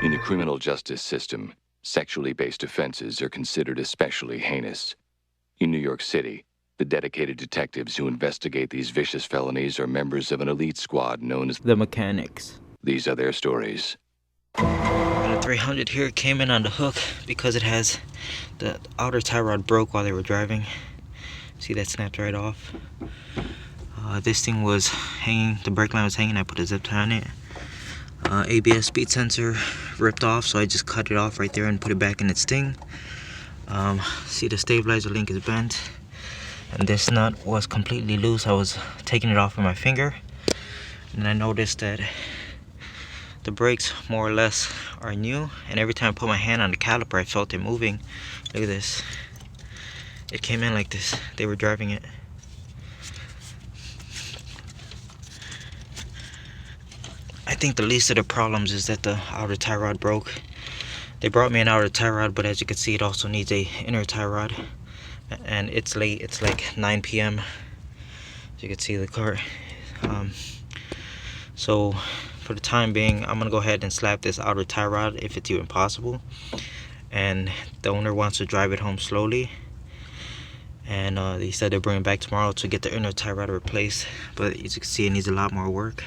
In the criminal justice system, sexually based offenses are considered especially heinous. In New York City, the dedicated detectives who investigate these vicious felonies are members of an elite squad known as the Mechanics. These are their stories. And the 300 here came in on the hook because it has the outer tie rod broke while they were driving. See, that snapped right off. This thing was hanging, the brake line was hanging, I put a zip tie on it. ABS speed sensor ripped off, so I just cut it off right there and put it back in its thing. See, the stabilizer link is bent, and this nut was completely loose. I was taking it off with my finger, and I noticed that the brakes more or less are new, and every time I put my hand on the caliper I felt it moving. Look at this, it came in like this. They were driving it. I think the least of the problems is that the outer tie rod broke. They brought me an outer tie rod, but as you can see, it also needs a inner tie rod. And it's late, it's like 9 p.m. As you can see the car. So for the time being, I'm gonna go ahead and slap this outer tie rod if it's even possible. And the owner wants to drive it home slowly. And they said they'll bring it back tomorrow to get the inner tie rod replaced. But as you can see, it needs a lot more work.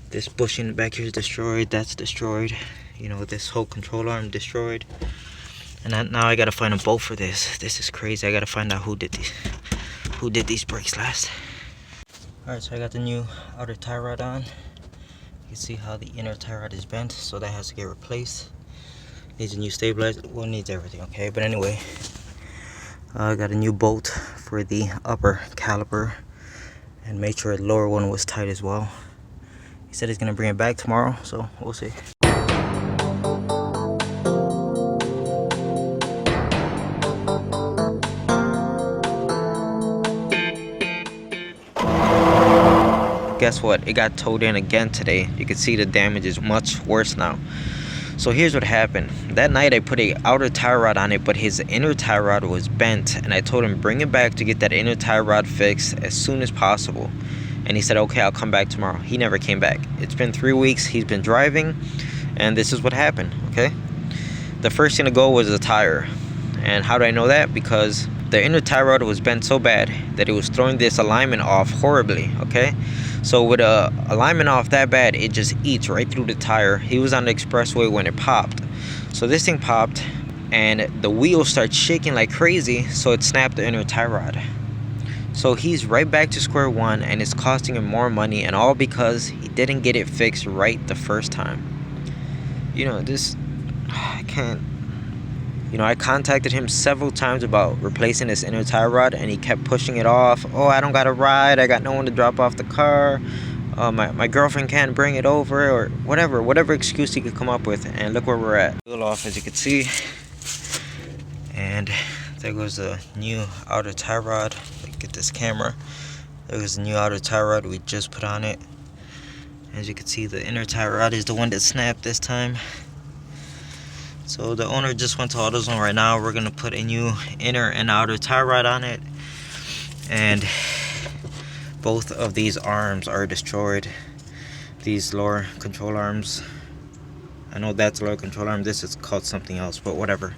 This bushing back here is destroyed, that's destroyed. You know, this whole control arm destroyed. And now I gotta find a bolt for this. This is crazy. I gotta find out who did these brakes last. Alright, so I got the new outer tie rod on. You can see how the inner tie rod is bent, so that has to get replaced. Needs a new stabilizer. Well, it needs everything, okay? But anyway, I got a new bolt for the upper caliper and made sure the lower one was tight as well. He said he's gonna bring it back tomorrow, so we'll see. Guess what? It got towed in again today. You can see the damage is much worse now. So here's what happened. That night I put a outer tie rod on it, but his inner tie rod was bent, and I told him bring it back to get that inner tie rod fixed as soon as possible. And he said, okay, I'll come back tomorrow. He never came back. It's been 3 weeks. He's been driving, and this is what happened, okay? The first thing to go was the tire. And how do I know that? Because the inner tie rod was bent so bad that it was throwing this alignment off horribly, okay? So with a alignment off that bad, it just eats right through the tire. He was on the expressway when it popped. So this thing popped, and the wheel started shaking like crazy, so it snapped the inner tie rod. So he's right back to square one, and it's costing him more money, and all because he didn't get it fixed right the first time. You know, I can't. You know, I contacted him several times about replacing this inner tie rod, and he kept pushing it off. Oh, I don't got a ride. I got no one to drop off the car. My girlfriend can't bring it over, or whatever excuse he could come up with. And look where we're at. Wheel off, as you can see. And there goes the new outer tie rod. Get this camera. There was a new outer tie rod we just put on it. As you can see, the inner tie rod is the one that snapped this time. So the owner just went to AutoZone right now. We're gonna put a new inner and outer tie rod on it, and both of these arms are destroyed. These lower control arms. I know that's a lower control arm. This is called something else, but whatever.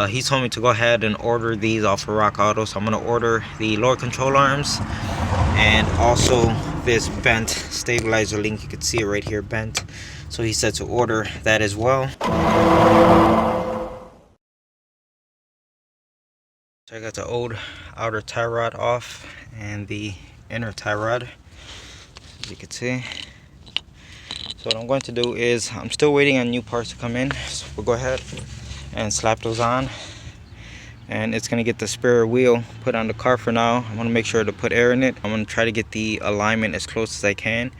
He told me to go ahead and order these off of Rock Auto, so I'm gonna order the lower control arms and also this bent stabilizer link. You can see it right here, bent. So he said to order that as well. So I got the old outer tie rod off and the inner tie rod, as you can see. So what I'm going to do is, I'm still waiting on new parts to come in, so we'll go ahead and slap those on, and it's gonna get the spare wheel put on the car for now. I'm gonna make sure to put air in it. I'm gonna try to get the alignment as close as I can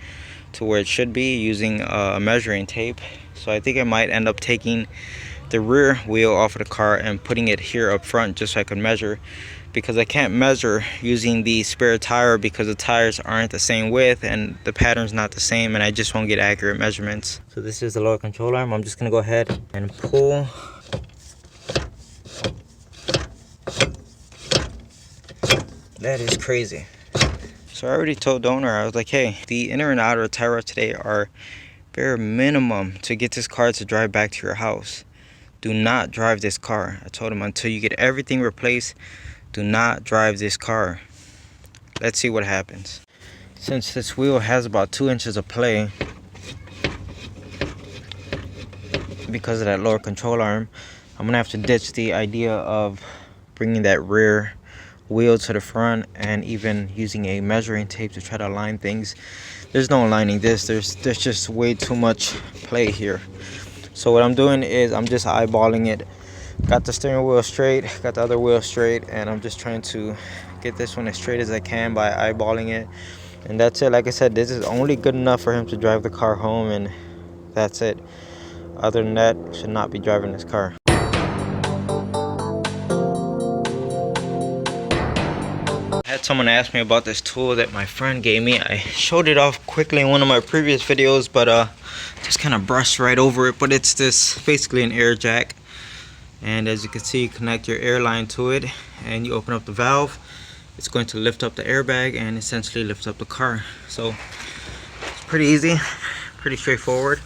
to where it should be using a measuring tape. So I think I might end up taking the rear wheel off of the car and putting it here up front just so I can measure, because I can't measure using the spare tire because the tires aren't the same width and the pattern's not the same, and I just won't get accurate measurements. So this is the lower control arm. I'm just gonna go ahead and pull. That is crazy. So I already told the owner, I was like, hey, the inner and outer tie rod today are bare minimum to get this car to drive back to your house. Do not drive this car. I told him until you get everything replaced, do not drive this car. Let's see what happens. Since this wheel has about 2 inches of play because of that lower control arm, I'm gonna have to ditch the idea of bringing that rear wheel to the front and even using a measuring tape to try to align things. There's no aligning this. There's just way too much play here. So what I'm doing is I'm just eyeballing it. Got the steering wheel straight, got the other wheel straight, and I'm just trying to get this one as straight as I can by eyeballing it. And that's it. Like I said, this is only good enough for him to drive the car home, and that's it. Other than that, should not be driving this car. I had someone ask me about this tool that my friend gave me. I showed it off quickly in one of my previous videos, but just kind of brushed right over it. But it's this, basically an air jack. And as you can see, you connect your air line to it and you open up the valve. It's going to lift up the airbag and essentially lift up the car. So it's pretty easy, pretty straightforward.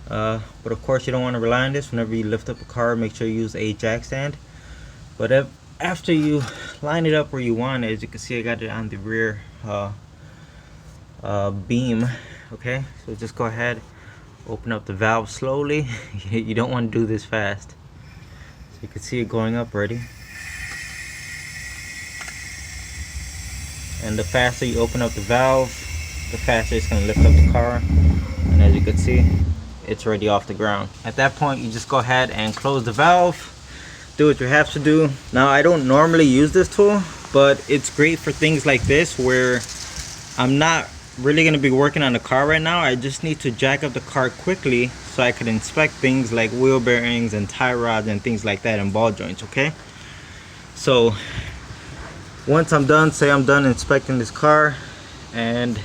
But of course you don't want to rely on this. Whenever you lift up a car, make sure you use a jack stand. But after you line it up where you want, as you can see, I got it on the rear beam. Okay, so just go ahead, open up the valve slowly. You don't want to do this fast. So you can see it going up already. And the faster you open up the valve, the faster it's going to lift up the car. And as you can see, it's already off the ground. At that point, you just go ahead and close the valve. Do what you have to do. Now, I don't normally use this tool, but it's great for things like this where I'm not really going to be working on the car right now. I just need to jack up the car quickly so I can inspect things like wheel bearings and tie rods and things like that and ball joints, okay? So once I'm done, say I'm done inspecting this car and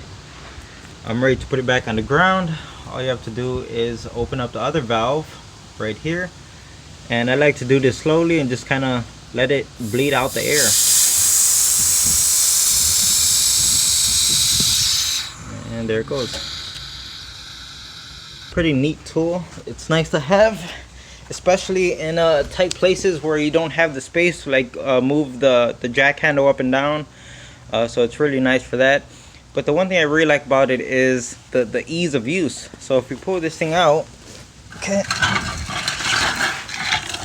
I'm ready to put it back on the ground, all you have to do is open up the other valve right here. And I like to do this slowly and just kind of let it bleed out the air. And there it goes. Pretty neat tool. It's nice to have, especially in tight places where you don't have the space to like move the jack handle up and down. So it's really nice for that. But the one thing I really like about it is the ease of use. So if we pull this thing out, okay,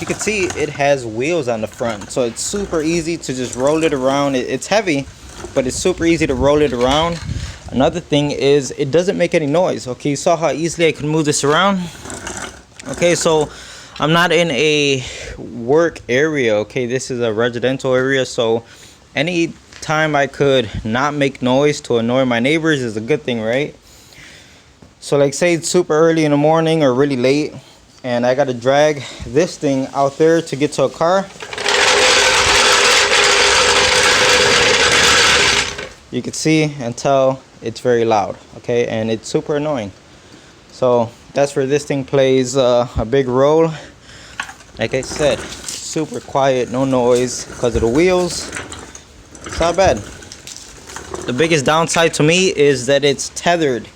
you can see it has wheels on the front, so it's super easy to just roll it around. It's heavy, but it's super easy to roll it around. Another thing is it doesn't make any noise. Okay, you saw how easily I can move this around. Okay, so I'm not in a work area. Okay, this is a residential area, so any time I could not make noise to annoy my neighbors is a good thing, right? So like say it's super early in the morning or really late and I gotta drag this thing out there to get to a car. You can see and tell it's very loud, okay, and it's super annoying. So that's where this thing plays a big role. Like I said, super quiet, no noise because of the wheels. It's not bad. The biggest downside to me is that it's tethered.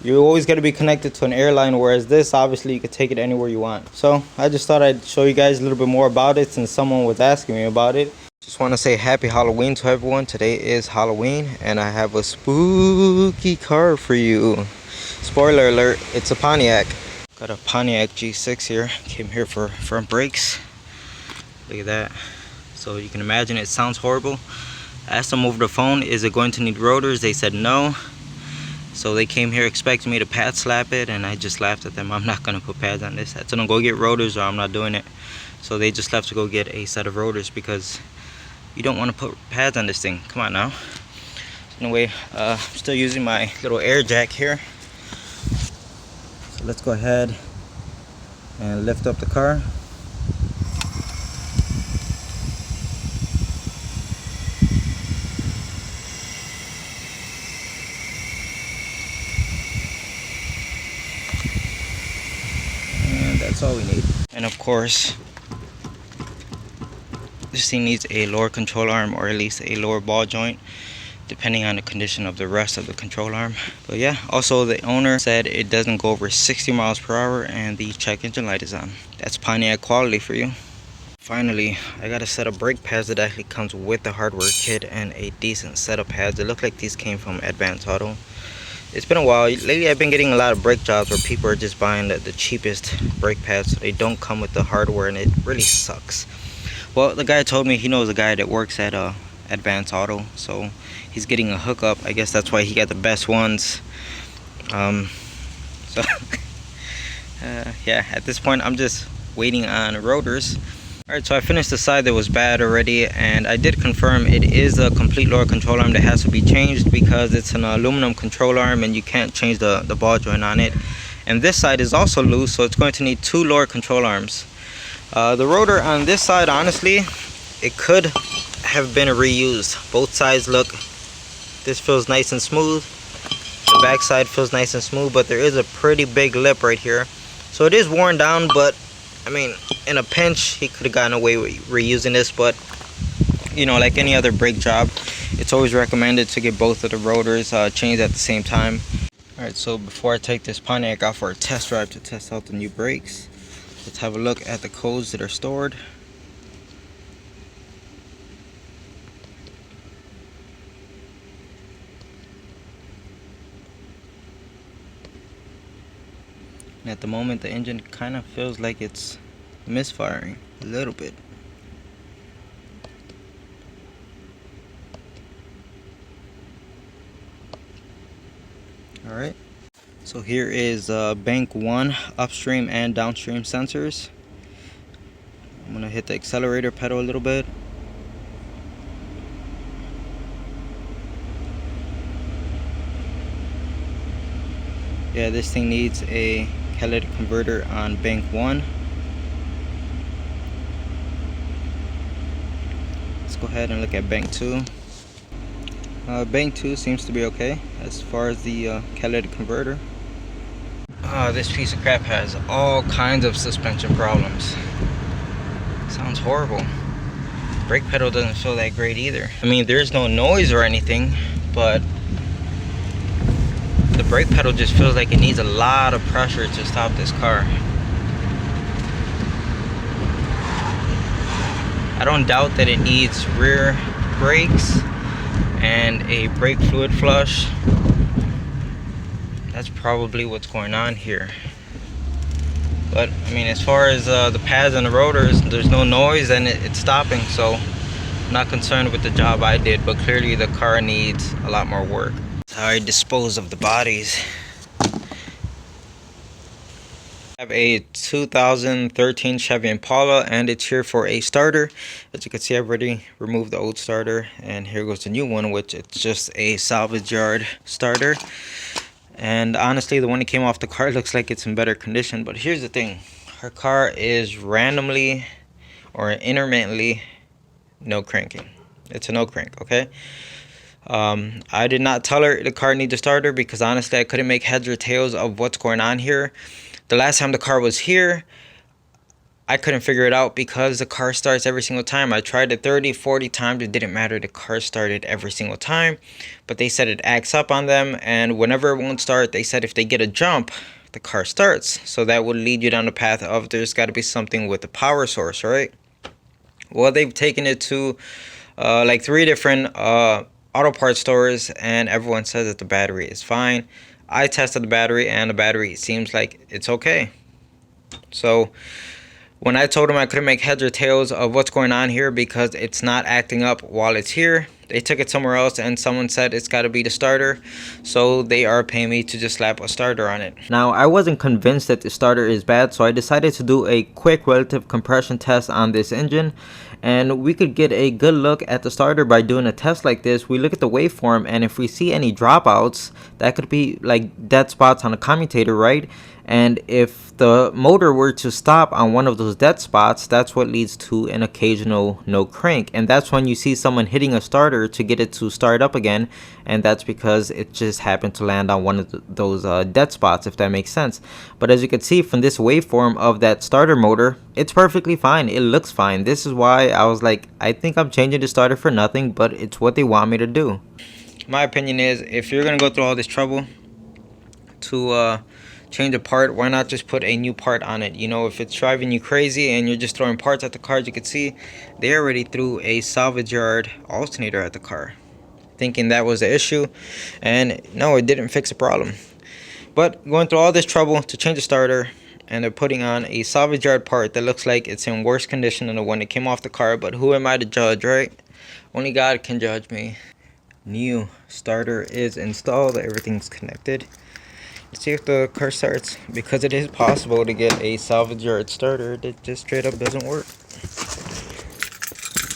You always got to be connected to an airline, whereas this, obviously, you can take it anywhere you want. So I just thought I'd show you guys a little bit more about it since someone was asking me about it. Just want to say happy Halloween to everyone. Today is Halloween, and I have a spooky car for you. Spoiler alert, it's a Pontiac. Got a Pontiac G6 here. Came here for front brakes. Look at that. So you can imagine it sounds horrible. I asked them over the phone, is it going to need rotors? They said no. So they came here expecting me to pad slap it, and I just laughed at them. I'm not going to put pads on this. I told them go get rotors or I'm not doing it. So they just left to go get a set of rotors because you don't want to put pads on this thing. Come on now. Anyway, I'm still using my little air jack here. So let's go ahead and lift up the car. That's all we need. And of course, this thing needs a lower control arm or at least a lower ball joint, depending on the condition of the rest of the control arm. But yeah, also the owner said it doesn't go over 60 miles per hour and the check engine light is on. That's Pontiac quality for you. Finally, I got a set of brake pads that actually comes with the hardware kit and a decent set of pads. It looked like these came from Advanced Auto. It's been a while. Lately I've been getting a lot of brake jobs where people are just buying the cheapest brake pads, so they don't come with the hardware, and it really sucks. Well, the guy told me he knows a guy that works at Advanced Auto, so he's getting a hookup. I guess that's why he got the best ones. So yeah, at this point I'm just waiting on rotors. Alright, so I finished the side that was bad already, and I did confirm it is a complete lower control arm that has to be changed because it's an aluminum control arm and you can't change the ball joint on it. And this side is also loose, so it's going to need 2 lower control arms. The rotor on this side, honestly, it could have been reused. Both sides look, this feels nice and smooth. The back side feels nice and smooth, but there is a pretty big lip right here. So it is worn down, but I mean, in a pinch, he could have gotten away with reusing this, but you know, like any other brake job, it's always recommended to get both of the rotors changed at the same time. Alright, so before I take this Pontiac out for a test drive to test out the new brakes, let's have a look at the codes that are stored. And at the moment, the engine kind of feels like it's misfiring a little bit. Alright, so here is bank 1 upstream and downstream sensors. I'm going to hit the accelerator pedal a little bit. Yeah, this thing needs a catalytic converter on bank 1. Let's go ahead and look at bank 2. Bank 2 seems to be okay as far as the catalytic converter. This piece of crap has all kinds of suspension problems. Sounds horrible. Brake pedal doesn't feel that great either. I mean, there's no noise or anything, but the brake pedal just feels like it needs a lot of pressure to stop this car. I don't doubt that it needs rear brakes and a brake fluid flush. That's probably what's going on here. But I mean, as far as the pads and the rotors, there's no noise and it's stopping, so I'm not concerned with the job I did, but clearly the car needs a lot more work. That's how I dispose of the bodies. I have a 2013 Chevy Impala and it's here for a starter. As you can see, I've already removed the old starter and here goes the new one, which it's just a salvage yard starter. And honestly, the one that came off the car looks like it's in better condition. But here's the thing, her car is randomly or intermittently no cranking. It's a no crank, okay? I did not tell her the car needs a starter because honestly I couldn't make heads or tails of what's going on here. The last time the car was here, I couldn't figure it out because the car starts every single time. I tried it 30, 40 times. It didn't matter. The car started every single time. But they said it acts up on them. And whenever it won't start, they said if they get a jump, the car starts. So that would lead you down the path of there's got to be something with the power source, right? Well, they've taken it to like 3 different auto parts stores. And everyone says that the battery is fine. I tested the battery and the battery seems like it's okay. So when I told them I couldn't make heads or tails of what's going on here because it's not acting up while it's here, they took it somewhere else and someone said it's got to be the starter. So they are paying me to just slap a starter on it. Now, I wasn't convinced that the starter is bad, so I decided to do a quick relative compression test on this engine. And we could get a good look at the starter by doing a test like this. We look at the waveform, and if we see any dropouts, that could be like dead spots on a commutator, right? And if the motor were to stop on one of those dead spots, that's what leads to an occasional no crank. And that's when you see someone hitting a starter to get it to start up again. And that's because it just happened to land on one of those dead spots, if that makes sense. But as you can see from this waveform of that starter motor, it's perfectly fine. It looks fine. This is why I was like, I think I'm changing the starter for nothing, but it's what they want me to do. My opinion is, if you're going to go through all this trouble, to change a part, why not just put a new part on it? You know, if it's driving you crazy and you're just throwing parts at the car, as you can see, they already threw a salvage yard alternator at the car, thinking that was the issue, and no, it didn't fix the problem. But going through all this trouble to change the starter, and they're putting on a salvage yard part that looks like it's in worse condition than the one that came off the car. But who am I to judge, right? Only God can judge me. New starter is installed, everything's connected. Let's see if the car starts, because it is possible to get a salvage yard starter that just straight up doesn't work.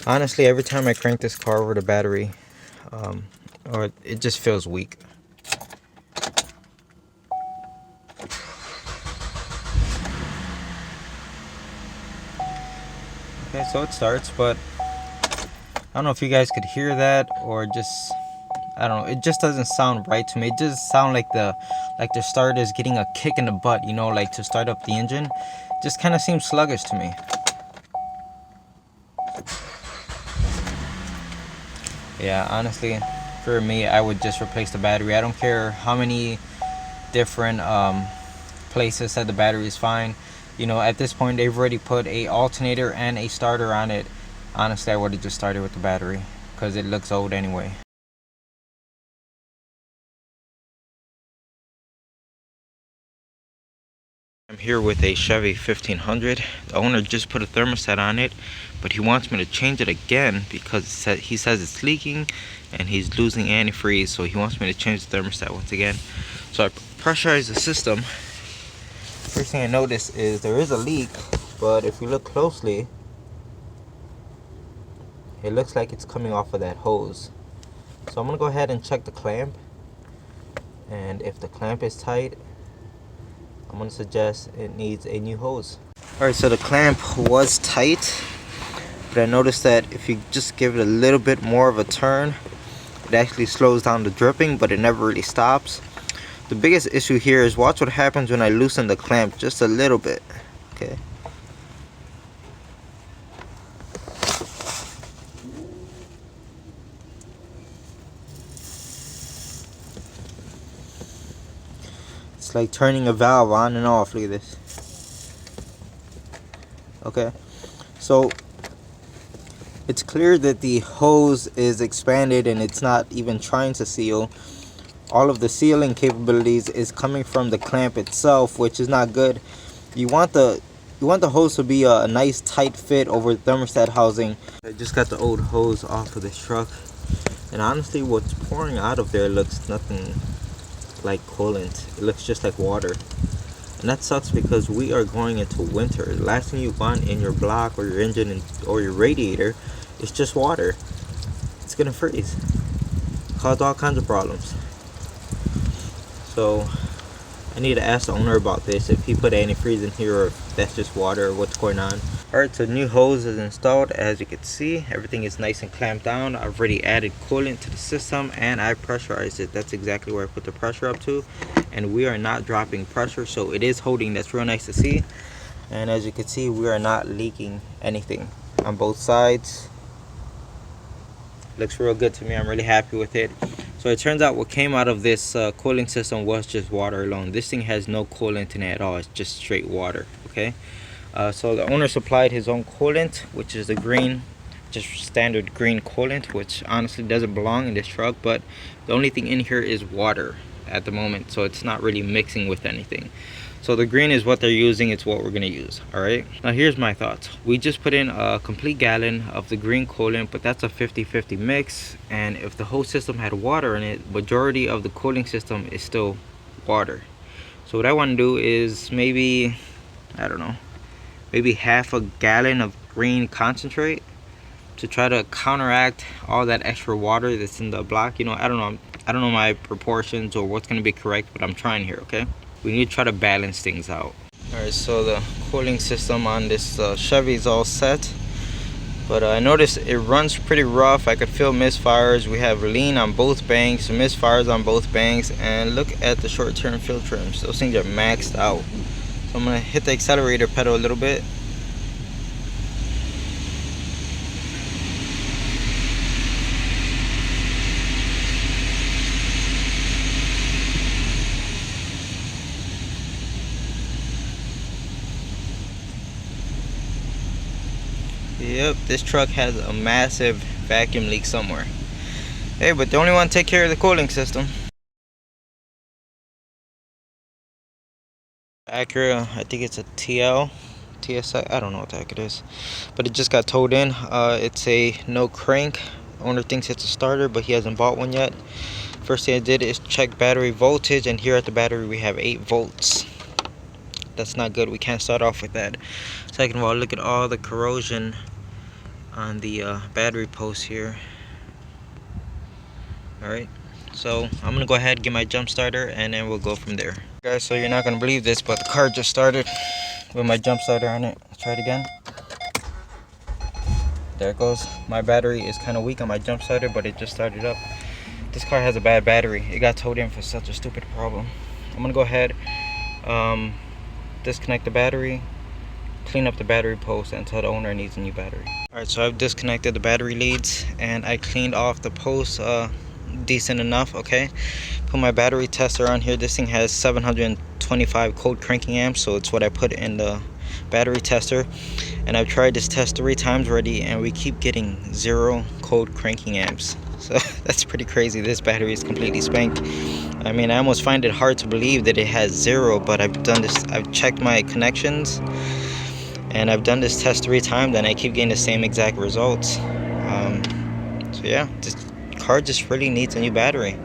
Honestly, every time I crank this car over the battery, or it just feels weak. Okay, so it starts, but I don't know if you guys could hear that, or just, I don't know, it just doesn't sound right to me. It just sounds like the starter is getting a kick in the butt, you know, like to start up the engine. Just kind of seems sluggish to me. Yeah, honestly, for me, I would just replace the battery. I don't care how many different places said the battery is fine. You know, at this point, they've already put a alternator and a starter on it. Honestly, I would have just started with the battery, because it looks old anyway. I'm here with a Chevy 1500. The owner just put a thermostat on it, but he wants me to change it again because he says it's leaking and he's losing antifreeze, so he wants me to change the thermostat once again. So I pressurize the system. First thing I notice is there is a leak, but if you look closely, it looks like it's coming off of that hose. So I'm gonna go ahead and check the clamp, and if the clamp is tight, I'm gonna suggest it needs a new hose. Alright, so the clamp was tight, but I noticed that if you just give it a little bit more of a turn, it actually slows down the dripping, but it never really stops. The biggest issue here is watch what happens when I loosen the clamp just a little bit. Okay. It's like turning a valve on and off. Look at this. Okay, so it's clear that the hose is expanded and it's not even trying to seal. All of the sealing capabilities is coming from the clamp itself, which is not good. You want the hose to be a nice tight fit over the thermostat housing. I just got the old hose off of this truck, and honestly, what's pouring out of there looks nothing like coolant. It looks just like water, and that sucks because we are going into winter. The last thing you want in your block or your engine or your radiator is just water. It's gonna freeze, cause all kinds of problems. So I need to ask the owner about this, if he put antifreeze in here or if that's just water or what's going on. Alright, so new hose is installed. As you can see, everything is nice and clamped down. I've already added coolant to the system and I pressurized it. That's exactly where I put the pressure up to, and we are not dropping pressure, so it is holding. That's real nice to see. And as you can see, we are not leaking anything on both sides. Looks real good to me. I'm really happy with it. So it turns out what came out of this cooling system was just water alone. This thing has no coolant in it at all. It's just straight water. Okay. So the owner supplied his own coolant, which is the green, just standard green coolant, which honestly doesn't belong in this truck. But the only thing in here is water at the moment, so it's not really mixing with anything. So the green is what they're using. It's what we're gonna use. All right, now here's my thoughts. We just put in a complete gallon of the green coolant, but that's a 50-50 mix, and if the whole system had water in it, majority of the cooling system is still water. So what I want to do is maybe, I don't know, maybe half a gallon of green concentrate to try to counteract all that extra water that's in the block. You know, I don't know my proportions or what's going to be correct, but I'm trying here. Okay, we need to try to balance things out. All right, so the cooling system on this Chevy is all set, but I noticed it runs pretty rough. I could feel misfires. We have lean on both banks, misfires on both banks, and look at the short-term fuel trims. Those things are maxed out. So I'm gonna hit the accelerator pedal a little bit. Yep, this truck has a massive vacuum leak somewhere. Hey, but they only want to take care of the cooling system. Acura, I think it's a TSI, I don't know what the heck it is, but it just got towed in. It's a no crank. Owner thinks it's a starter, but he hasn't bought one yet. First thing I did is check battery voltage, and here at the battery we have 8 volts. That's not good. We can't start off with that. Second of all, look at all the corrosion on the battery post here. Alright, so I'm gonna go ahead and get my jump starter, and then we'll go from there. Guys, so you're not gonna believe this, but the car just started with my jump starter on it. Let's try it again. There it goes. My battery is kind of weak on my jump starter, but it just started up. This car has a bad battery. It got towed in for such a stupid problem. I'm gonna go ahead, disconnect the battery, clean up the battery post, and tell the owner it needs a new battery. Alright, so I've disconnected the battery leads, and I cleaned off the post decent enough. Okay, put my battery tester on here. This thing has 725 cold cranking amps, so it's what I put in the battery tester, and I've tried this test 3 times already, and we keep getting 0 cold cranking amps. So that's pretty crazy. This battery is completely spanked. I mean, I almost find it hard to believe that it has 0, but I've done this, I've checked my connections, and I've done this test 3 times, and I keep getting the same exact results. So yeah, this car just really needs a new battery.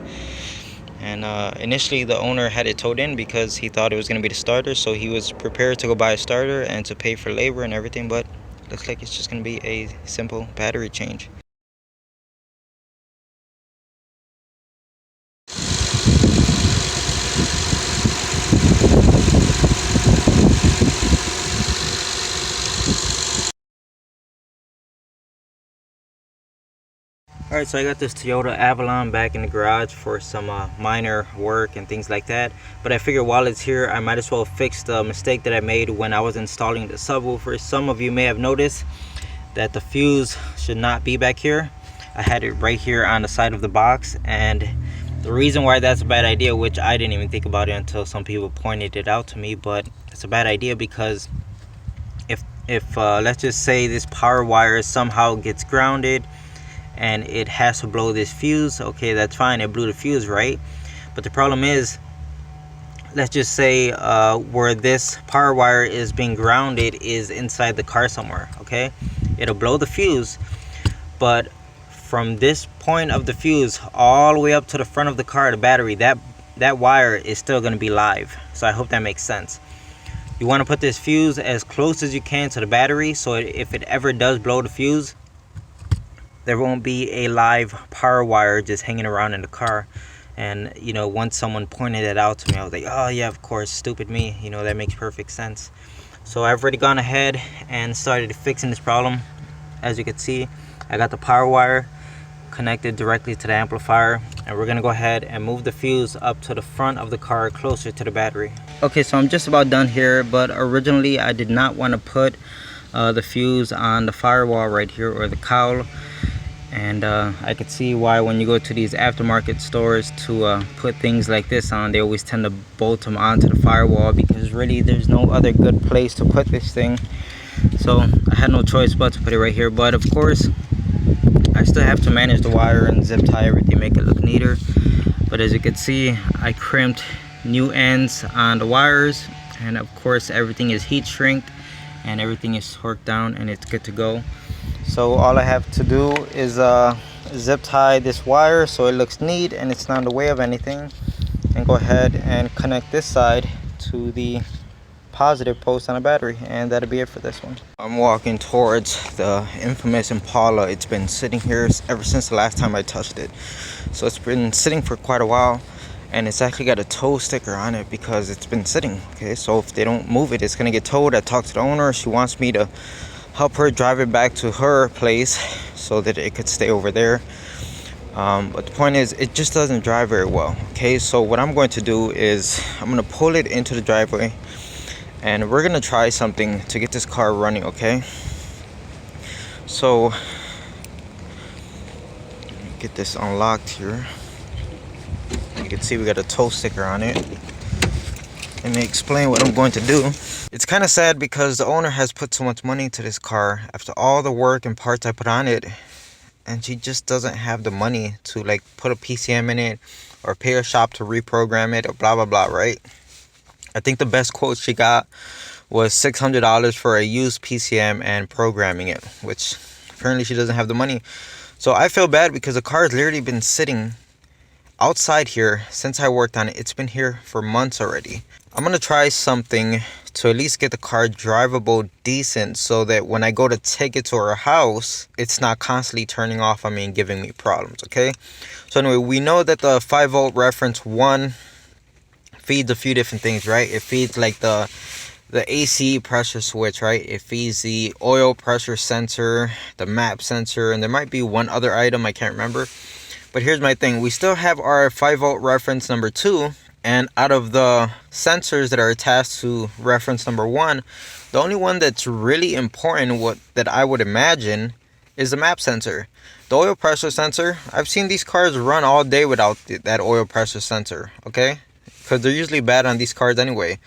And initially the owner had it towed in because he thought it was going to be the starter, so he was prepared to go buy a starter and to pay for labor and everything, but looks like it's just going to be a simple battery change. Alright, so I got this Toyota Avalon back in the garage for some minor work and things like that. But I figured while it's here, I might as well fix the mistake that I made when I was installing the subwoofer. Some of you may have noticed that the fuse should not be back here. I had it right here on the side of the box, and the reason why that's a bad idea, which I didn't even think about it until some people pointed it out to me, but it's a bad idea because if let's just say this power wire somehow gets grounded and it has to blow this fuse, okay, that's fine, it blew the fuse, right? But the problem is, let's just say where this power wire is being grounded is inside the car somewhere, okay? It'll blow the fuse, but from this point of the fuse all the way up to the front of the car, the battery, that wire is still going to be live. So I hope that makes sense. You want to put this fuse as close as you can to the battery, so if it ever does blow the fuse, there won't be a live power wire just hanging around in the car. And you know, once someone pointed it out to me, I was like, oh yeah, of course, stupid me, you know, that makes perfect sense. So I've already gone ahead and started fixing this problem. As you can see, I got the power wire connected directly to the amplifier, and we're gonna go ahead and move the fuse up to the front of the car closer to the battery. Okay, so I'm just about done here, but originally I did not want to put the fuse on the firewall right here, or the cowl. And I could see why when you go to these aftermarket stores to put things like this on, they always tend to bolt them onto the firewall, because really there's no other good place to put this thing. So I had no choice but to put it right here. But of course, I still have to manage the wire and zip tie everything, make it look neater. But as you can see, I crimped new ends on the wires, and of course everything is heat shrinked and everything is torqued down, and it's good to go. So all I have to do is zip tie this wire so it looks neat and it's not in the way of anything, and go ahead and connect this side to the positive post on a battery, and that'll be it for this one. I'm walking towards the infamous Impala. It's been sitting here ever since the last time I touched it, so it's been sitting for quite a while, and it's actually got a tow sticker on it because it's been sitting. Okay, so if they don't move it, it's gonna get towed. I talked to the owner. She wants me to help her drive it back to her place so that it could stay over there. But the point is, it just doesn't drive very well. Okay, so what I'm going to do is I'm going to pull it into the driveway, and we're going to try something to get this car running. Okay, so get this unlocked here. You can see we got a tow sticker on it. Let me explain what I'm going to do. It's kind of sad because the owner has put so much money into this car after all the work and parts I put on it, and she just doesn't have the money to like put a PCM in it or pay a shop to reprogram it or blah blah blah, right? I think the best quote she got was $600 for a used PCM and programming it, which apparently she doesn't have the money. So I feel bad because the car has literally been sitting outside here since I worked on it. It's been here for months already. I'm gonna try something to at least get the car drivable decent so that when I go to take it to her house, it's not constantly turning off on me and giving me problems, okay? So anyway, we know that the 5-volt reference 1 feeds a few different things, right? It feeds like the AC pressure switch, right? It feeds the oil pressure sensor, the map sensor, and there might be one other item I can't remember. But here's my thing. We still have our 5-volt reference number 2, and out of the sensors that are attached to reference number 1, the only one that's really important, that I would imagine, is the map sensor. The oil pressure sensor, I've seen these cars run all day without that oil pressure sensor, okay? Because they're usually bad on these cars anyway.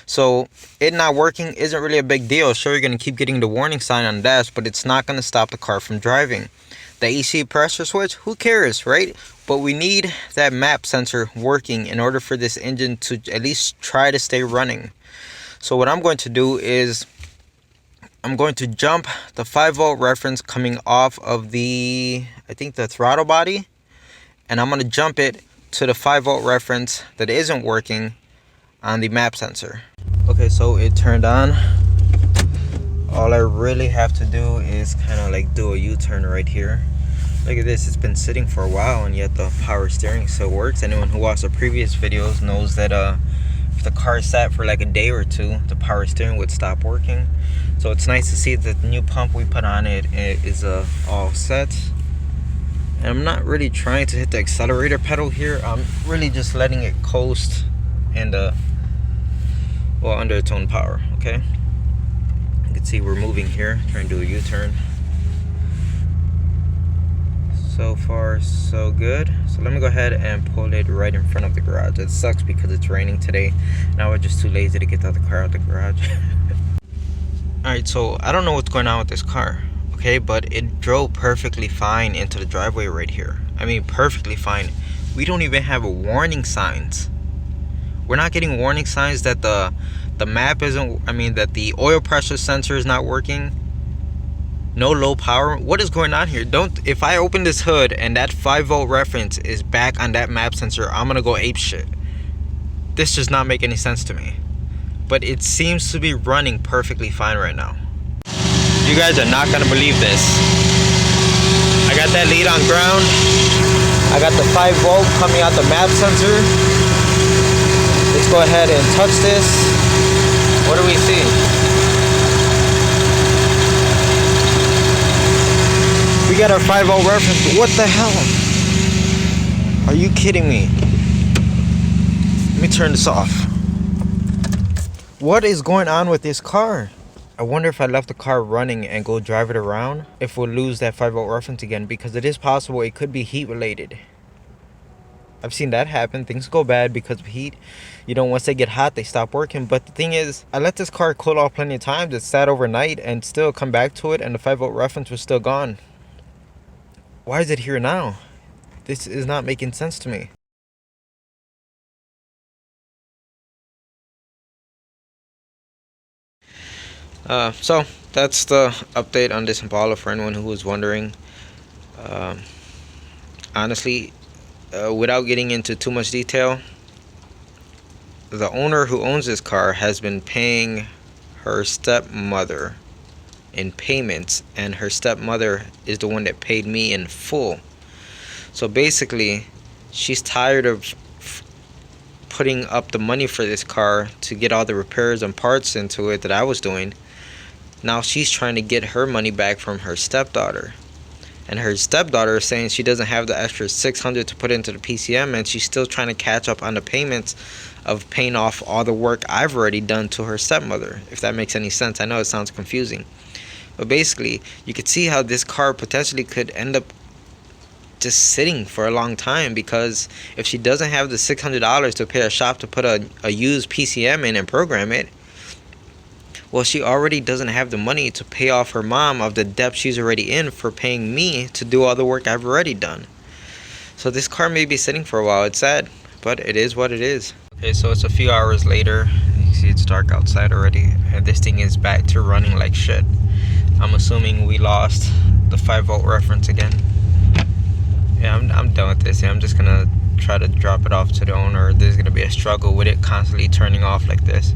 So it not working isn't really a big deal. Sure, you're going to keep getting the warning sign on the dash, but it's not going to stop the car from driving. The AC pressure switch, who cares, right? But we need that map sensor working in order for this engine to at least try to stay running. So what I'm going to do is I'm going to jump the 5-volt reference coming off of the, I think the throttle body, and I'm going to jump it to the 5-volt reference that isn't working on the map sensor. Okay, so it turned on. All I really have to do is kind of like do a U-turn right here. Look at this, it's been sitting for a while and yet the power steering still works. Anyone who watched the previous videos knows that if the car sat for like a day or two, the power steering would stop working. So it's nice to see that the new pump we put on it is all set. And I'm not really trying to hit the accelerator pedal here. I'm really just letting it coast and under its own power, okay? You can see we're moving here, trying to do a U-turn. So far, so good. So let me go ahead and pull it right in front of the garage. It sucks because it's raining today. Now we're just too lazy to get the car out the garage. Alright, so I don't know what's going on with this car, okay? But it drove perfectly fine into the driveway right here. I mean, perfectly fine. We don't even have warning signs. We're not getting warning signs that the map isn't, that the oil pressure sensor is not working. No low power. What is going on here? If I open this hood and that 5-volt reference is back on that map sensor, I'm gonna go ape shit. This does not make any sense to me. But it seems to be running perfectly fine right now. You guys are not gonna believe this. I got that lead on ground. I got the 5-volt coming out the map sensor. Let's go ahead and touch this. What do we see? We got our 5-volt reference. What the hell? Are you kidding me? Let me turn this off. What is going on with this car? I wonder if I left the car running and go drive it around, if we'll lose that 5-volt reference again, because it is possible it could be heat related. I've seen that happen. Things go bad because of heat. Once they get hot, they stop working. But the thing is, I let this car cool off plenty of times. It sat overnight and still come back to it, and the 5-volt reference was still gone. Why is it here now? This is not making sense to me. So that's the update on this Impala for anyone who was wondering. Honestly, without getting into too much detail, the owner who owns this car has been paying her stepmother in payments, and her stepmother is the one that paid me in full. So basically, she's tired of putting up the money for this car to get all the repairs and parts into it that I was doing. Now she's trying to get her money back from her stepdaughter. And her stepdaughter is saying she doesn't have the extra $600 to put into the PCM, and she's still trying to catch up on the payments of paying off all the work I've already done to her stepmother, if that makes any sense. I know it sounds confusing. But basically, you could see how this car potentially could end up just sitting for a long time, because if she doesn't have the $600 to pay a shop to put a used PCM in and program it, well, she already doesn't have the money to pay off her mom of the debt she's already in for paying me to do all the work I've already done. So this car may be sitting for a while. It's sad, but it is what it is. Okay, so it's a few hours later. You see it's dark outside already, and this thing is back to running like shit. I'm assuming we lost the 5-volt reference again. Yeah, I'm done with this. Yeah, I'm just gonna try to drop it off to the owner. There's gonna be a struggle with it constantly turning off like this.